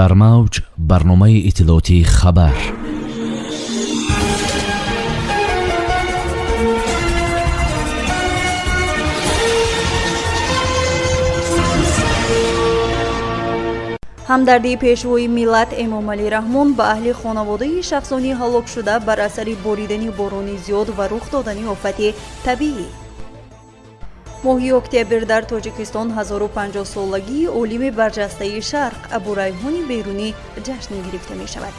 در موج برنامه اطلاعاتی خبر. ҳамдардии пешвои миллат Эмомалӣ Раҳмон ба аҳли хонаводаи шахсони ҳалок шуда бар асари боридани борони зиёд ва рух додани офати табиӣ. моҳи октябр дар Тоҷикистон 1050-солагии олими барҷастаи Шарқ Абурайҳони Берунӣ ҷашн гирифта мешавад.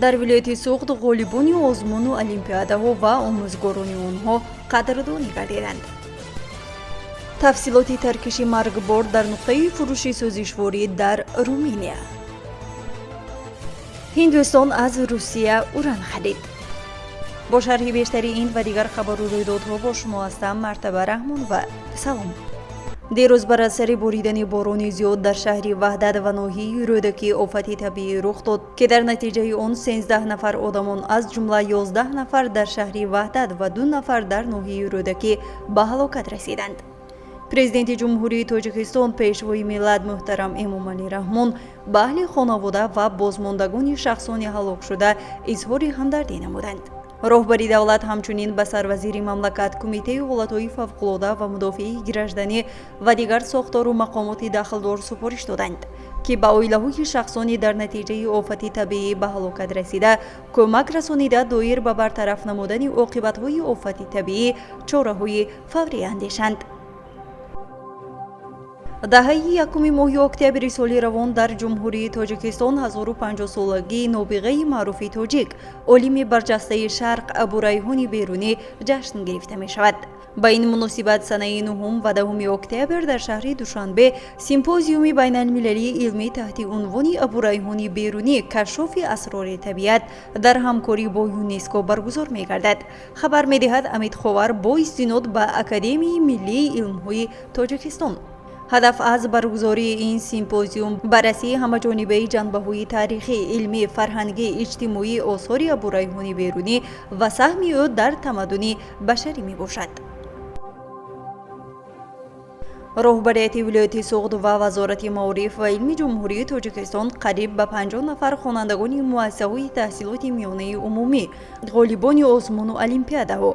дар вилояти Суғд ғолибони озмуну олимпиадаҳо ва омӯзгорони онҳо қадрдонӣ гардиданд. тафсилоти таркиши маргбор дар нуқтаи фурӯши сӯзишворӣ дар Руминия. Ҳиндустон аз Русия уран харид. бо шарҳи бештари ин ва дигар хабару рӯйдодҳо бо шумо ҳастам Мартаба Раҳмон ва салом. дирӯз бар асари боридани борони зиёд дар шаҳри Ваҳдат ва ноҳияи Рӯдакӣ офати табиӣ рух дод ки дар натиҷаи он 13 нафар одамон аз ҷумла 11 нафар дар шаҳри Ваҳдат ва 2 нафар дар ноҳияи Рӯдакӣ ба ҳалокат расиданд. президенти ҷумҳурии Тоҷикистон пешвои миллат муҳтарам Эмомалӣ Раҳмон ба аҳли хонавода ва бозмондагони шахсони ҳалок шуда изҳори ҳамдардӣ намуданд. роҳбари давлат ҳамчунин ба сарвазири мамлакат Кумитаи ҳолатҳои фавқулода ва мудофиаи гражданӣ ва дигар сохтору мақомоти дахлдор супориш доданд ки ба оилаҳои шахсони дар натиҷаи офати табиӣ ба ҳалокат расида кӯмак расонида доир ба бартараф намудани оқибатҳои офати табиӣ чораҳои фаврӣ андешанд. даҳаи якуми моҳи октябри соли равон дар ҷумҳурии Тоҷикистон 1050-солагии нобиғаи маъруфи тоҷик олими барҷастаи Шарқ Абурайҳони Берунӣ ҷашн гирифта мешавад. ба ин муносибат санаи 9 ва 10 октябр дар шаҳри Душанбе симпозиуми байналмилалии илмӣ таҳти унвони Абурайҳони Берунӣ кашфи асрори табиат дар ҳамкорӣ бо ЮНЕСКО баргузор мегардад. хабар медиҳад Амид Ховар бо истинод ба Академияи миллии илмҳои Тоҷикистон. ҳадаф аз баргузории ин симпозиум баррасии ҳамаҷонибаи ҷанбаҳои таърихӣ, илмӣ, фарҳангӣ, иҷтимоӣ осори Абурайҳони Берунӣ ва саҳми ӯ дар тамаддуни башарӣ мебошад. роҳбарияти вилояти Суғд ва вазорати маориф ва илми ҷумҳурии Тоҷикистон қариб ба 50 нафар хонандагони муассисаҳои таҳсилоти миёнаи умумӣ, ғолибони озмуну олимпиадаҳо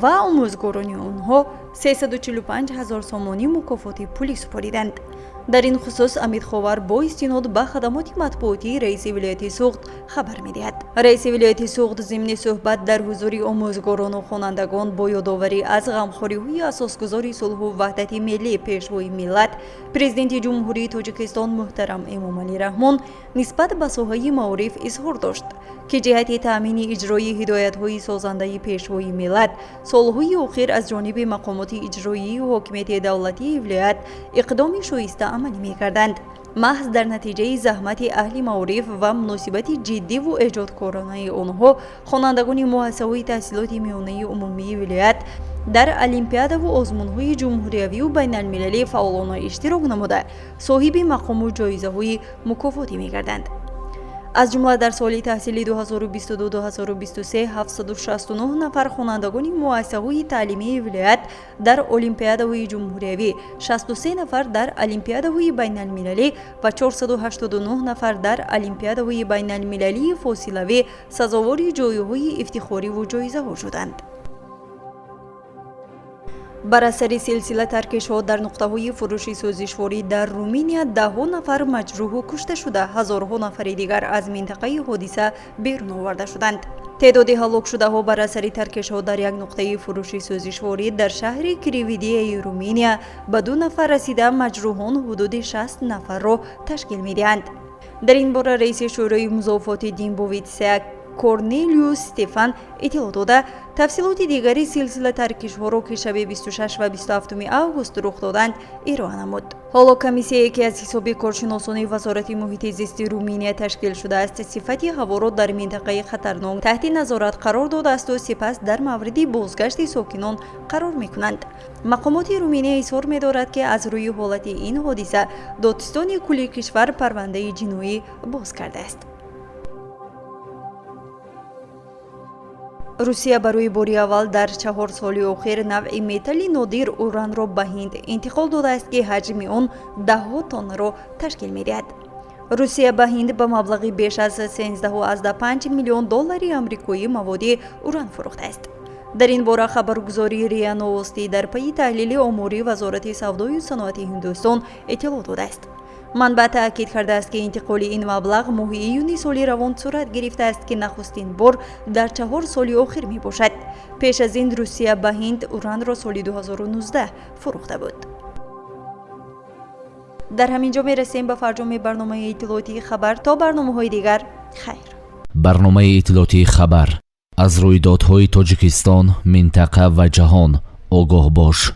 ва омӯзгорони онҳо 345 000 сомонӣ мукофоти пулӣ супориданд. дар ин хусус Амид Ховар бо истинод ба хадамоти матбуотии раиси вилояти Суғд хабар медиҳад. раиси вилояти Суғд зимни суҳбат дар ҳузури омӯзгорону хонандагон бо ёдоварӣ аз ғамхориҳои асосгузори сулҳу ваҳдати миллӣ пешвои миллат президенти ҷумҳурии Тоҷикистон муҳтарам Эмомалӣ Раҳмон нисбат ба соҳаи маориф изҳор дошт ки ҷиҳати таъмини иҷрои ҳидоятҳои созандаи пешвои миллат солҳои охир аз ҷониби мақомоти иҷроии ҳокимияти давлатии вилоят иқдоми шоиста амалӣ мекарданд. маҳз дар натиҷаи заҳмати аҳли маориф ва муносибати ҷиддиву эҷодкоранаи онҳо хонандагони муассисаҳои таҳсилоти миёнаи умумии вилоят дар олимпиадаву озмунҳои ҷумҳуриявию байналмилалӣ фаъолона иштирок намуда соҳиби мақому ҷоизаҳои мукофотӣ мегарданд. аз ҷумла дар соли таҳсилӣ 2022-2023 769 нафар хонандагони муассисаҳои таълимии вилоят дар олимпиадаҳои ҷумҳуриявӣ, 63 нафар дар олимпиадаҳои байналмилалӣ ва 489 нафар дар олимпиадаҳои байналмилалии фосилавӣ сазовори ҷойҳои ифтихориву ҷоизаҳо шуданд. бар асари силсила таркишҳо дар нуқтаҳои фурӯши сӯзишворӣ дар Руминия даҳҳо нафар маҷрӯҳу кушта шуда, ҳазорҳо нафари дигар аз минтақаи ҳодиса берун оварда шуданд. теъдоди ҳалокшудаҳо бар асари таркишҳо дар як нуқтаи фурӯши сӯзишворӣ дар шаҳри Кривидияи Руминия ба 2 нафар расида, маҷрӯҳон ҳудуди 60 нафарро ташкил медиҳанд. дар ин бора раиси шӯрои музофоти Димбовитсия Корнелиус Стефан иттилоъ дода, тафсилоти дигари силсила таркишҳоро ки шаби 26 ва 27 август рух доданд ироа намуд. ҳоло комиссияе ки аз ҳисоби коршиносони вазорати муҳити зисти Руминия ташкил шудааст, сифати ҳаворо дар минтақаи хатарнок таҳти назорат қарор додаасту сипас дар мавриди бозгашти сокинон қарор мекунанд. мақомоти Руминия изҳор медорад ки аз рӯи ҳолати ин ҳодиса додистони кулли кишвар парвандаи ҷиноӣ боз кардааст. русия барои бори аввал дар 4 соли охир навъи металли нодир уранро ба Ҳинд интиқол додааст ки ҳаҷми он даҳҳо тоннаро ташкил медиҳад. روسیه به هند به مبلغی بیش از 13.5 میلیون دلار آمریکایی مواد اوران فروخته است. در این باره خبرگزاری ریا نوستی در پی تحلیل اموری وزارت سودای و صنعت هندوستان اطلاع داده است. منبع تاکید کرده است که انتقال این مبلغ ماه ایون سال روان صورت گرفته است که نخستین بار در 4 سال اخیر می باشد. پیش از این روسیه به هند اوران را سال 2019 فروخته بود. در همین جا می رسیم به فرجام برنامه اطلاعاتی خبر. تا برنامه‌های دیگر، خیر. برنامه اطلاعاتی خبر. از رویدادهای تاجیکستان، منطقه و جهان آگاه باش.